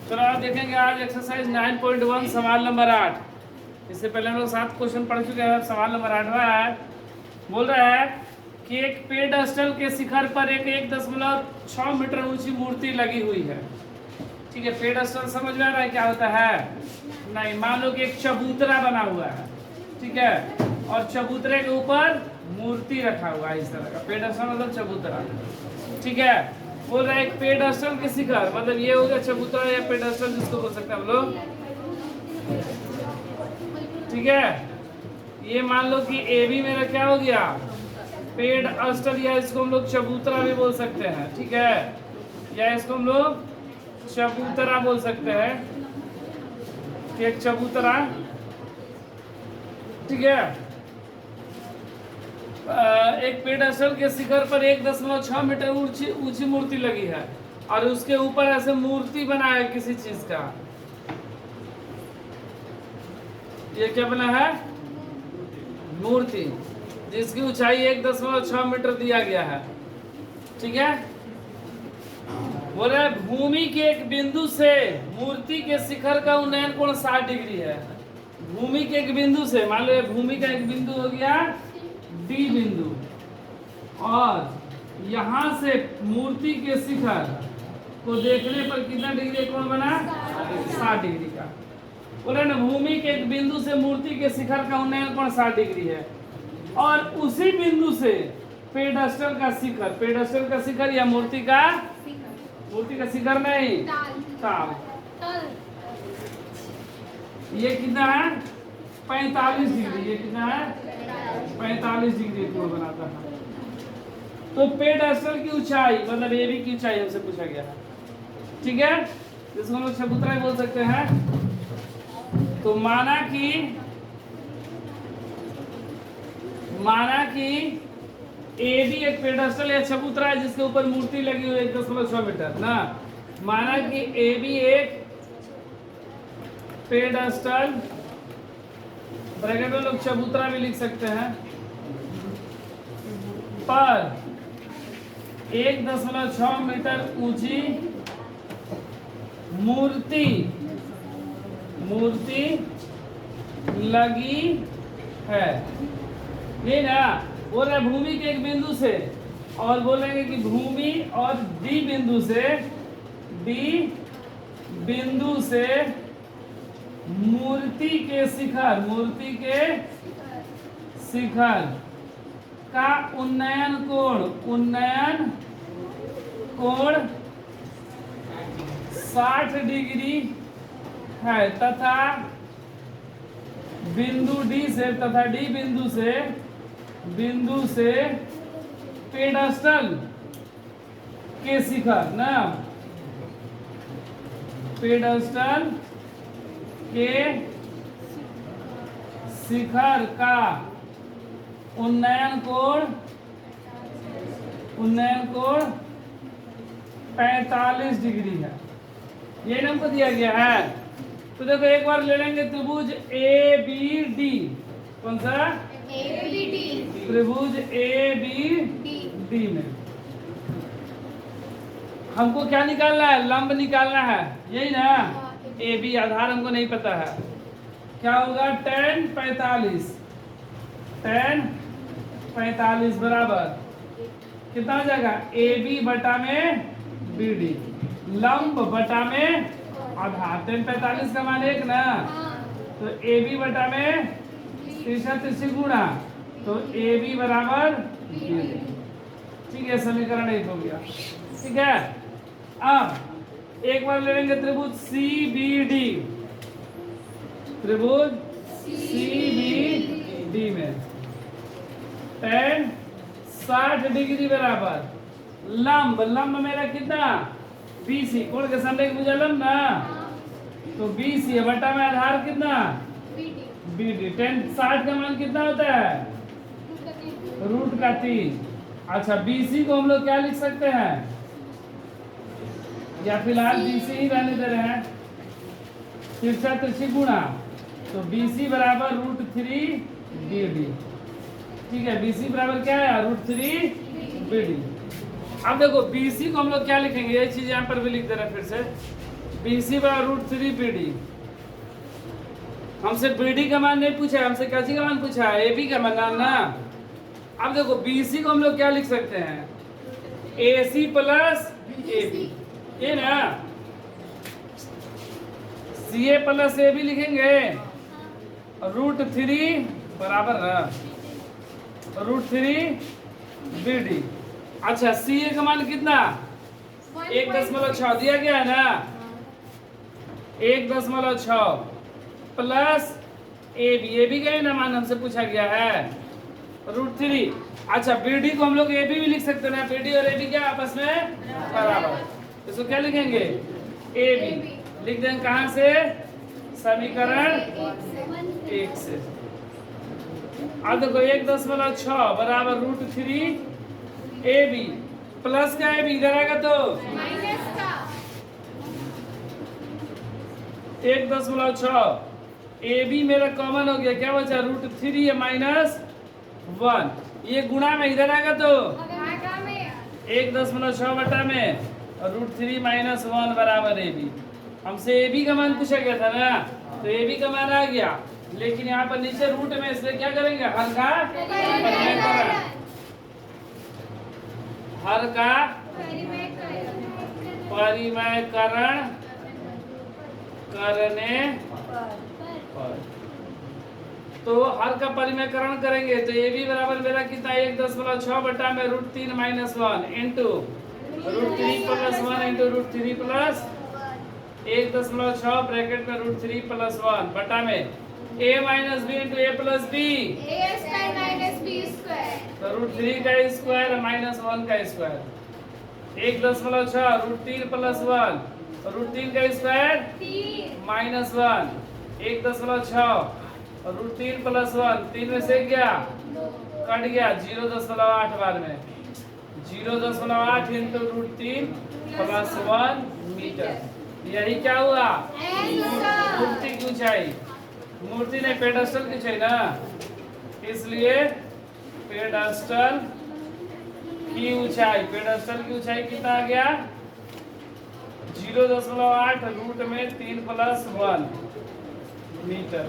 चलो आप देखेंगे आज एक्सरसाइज 9.1 सवाल नंबर 8। इससे पहले हम लोग 7 क्वेश्चन पढ़ चुके हैं। सवाल नंबर 8वां है, बोल रहा है कि एक पेडस्टल के शिखर पर एक 1.6 मीटर ऊंची मूर्ति लगी हुई है। ठीक है, पेडस्टल समझ में आ रहा है क्या होता है? नहीं, मान लो कि एक चबूतरा बना हुआ है, ठीक है, और चबूतरे के ऊपर मूर्ति रखा हुआ है इस तरह का। पेडस्टल मतलब चबूतरा, ठीक है। बोल रहा है एक पेडस्टल के शिखर, मतलब ये हो गया चबूतरा या पेडस्टल जिसको बोल सकते हैं हम लोग, ठीक है। ये मान लो कि ए बी मेरा क्या हो गया, पेडस्टल, या इसको हम लोग चबूतरा भी बोल सकते हैं, ठीक है, या इसको हम लोग चबूतरा बोल सकते हैं, एक चबूतरा, ठीक है। एक पेडस्टल के शिखर पर 1.6 मीटर ऊंची मूर्ति लगी है और उसके ऊपर ऐसे मूर्ति बना है किसी चीज का। ये क्या बना है? मूर्ति, जिसकी ऊंचाई 1.6 मीटर दिया गया है, ठीक है। बोल रहा है भूमि के एक बिंदु से मूर्ति के शिखर का उन्नयन कोण 60 डिग्री है। भूमि के एक बिंदु से, मान लो ये भूमि का एक बिंदु हो गया डी बिंदु, और यहां से मूर्ति के शिखर को देखने पर कितना डिग्री कोण बना? 60 डिग्री का। बोले ना, भूमि के एक बिंदु से मूर्ति के शिखर का उन्नयन कोण 60 डिग्री है, और उसी बिंदु से पेडस्टल का शिखर, पेडस्टल का शिखर या मूर्ति का शिखर नहीं, ताल, ये कितना है? 45 डिग्री। ये कितना है? 45 डिग्री कोण बनाता है। तो पेडस्टल की ऊंचाई मतलब ए बी की ऊंचाई हमसे पूछा गया है, ठीक है, जिसको हम लोग चबूतरा बोल सकते हैं। तो माना कि ए बी एक पेडस्टल या चबूतरा है जिसके ऊपर मूर्ति लगी हुई है 1.6 मीटर ना। माना कि ए बी एक पेडस्टल, ब्रैकेट में लोग चबूतरा भी लिख सकते हैं, पर 1.6 मीटर ऊंची मूर्ति लगी है। ये ना बोल रहे भूमि के एक बिंदु से, और बोलेंगे कि भूमि और डी बिंदु से मूर्ति के शिखर का उन्नयन कोण 60 डिग्री है, तथा बिंदु डी से पेडस्टल के शिखर ना, पेडस्टल के शिखर का उन्नयन कोण 45 डिग्री है। ये हमको दिया गया है। तो देखो एक बार ले लेंगे त्रिभुज ए बी डी। कौन सा? ABD। त्रिभुज ए बी डी में हमको क्या निकालना है? लंब निकालना है, यही ना। ए बी आधार हमको नहीं पता है, क्या होगा? tan 45 बराबर कितना हो जाएगा? ए बी बटा में बी डी, लंब बटा में आधार। tan 45 का मान 1 ना, तो ए बी बटा में तीसरी गुणा, तो ए बी बराबर बी डी। ठीक है, समीकरण 1 हो गया, ठीक है। अब एक बार ले लेंगे त्रिभुज सी बी डी। त्रिभुज सी बी डी में tan 60 डिग्री बराबर लंब मेरा कितना? BC, कोण के सामने एक भुजा लंब ना, तो BC बटा में आधार कितना? BD। tan 60 का मान कितना होता है? √3। अच्छा, BC को हम लोग क्या लिख सकते हैं, या फिलहाल BC ही रहने दे रहे हैं, तिरछी गुणा, तो BC बराबर √3 BD। ठीक है, BC बराबर क्या है? √3 BD। अब देखो BC को हम लोग क्या लिखेंगे, ये चीज यहाँ पर भी लिख दे रहे हैं फिर से। BC बराबर √3 BD। हमसे BD का मान नहीं पूछा, हमसे क्या चीज का मान पूछा है, AB का मान ना। अब देखो BC को हम लोग क्या लिख सकते हैं, AC प्लस AB, ये ना। CA प्लस AB लिखेंगे, √3 बराबर ना √3 BD। अच्छा CA का मान कितना, 1.6 दिया गया है ना, 1.6 प्लस AB का ही ना मान हमसे पूछा गया है √3। अच्छा BD को हम लोग AB भी लिख सकते हैं ना, BD और AB क्या आपस में बराबर, इसको क्या लिखेंगे, AB लिख देंगे। कहां से, समीकरण 1 से। अब देखो 1.6 बराबर √3 AB प्लस का AB इधर आएगा तो 1.6, AB मेरा कॉमन हो गया, क्या बचा, √3 है -1, ये गुणा में इधर आएगा तो 1.6 बटा में √3 -1 बराबर AB। हमसे AB का मान पूछा गया था ना, तो AB का मान आ गया, लेकिन यहाँ पर नीचे रूट में, इसलिए क्या करेंगे, हर का परिमेयकरण, हर का परिमेयकरण करने पर। तो हर का परिमेयकरण करेंगे तो AB बराबर मेरा कितना, 1.6 बटा में √3 -1 इंटू √3 + 1 इंटू √3 प्लस 1.6 ब्रैकेट में √3 + 1 बटा में A - B into A + B, तो √3 का स्क्वायर -1 का स्क्वायर, 1.6 √3 + 1, √3 का स्क्वायर -1, 1.6 √3 + 1, 3 में से क्या कट गया, 0.8 बार में 0.8 इंटू √3 + 1 मीटर। यही क्या हुआ, मूर्ति की ऊंचाई, मूर्ति नहीं पेडेस्टल की ऊंचाई ना, इसलिए पेडेस्टल की ऊंचाई, पेडेस्टल की ऊंचाई कितना आ गया, 0.8 रूट में 3 + 1 मीटर।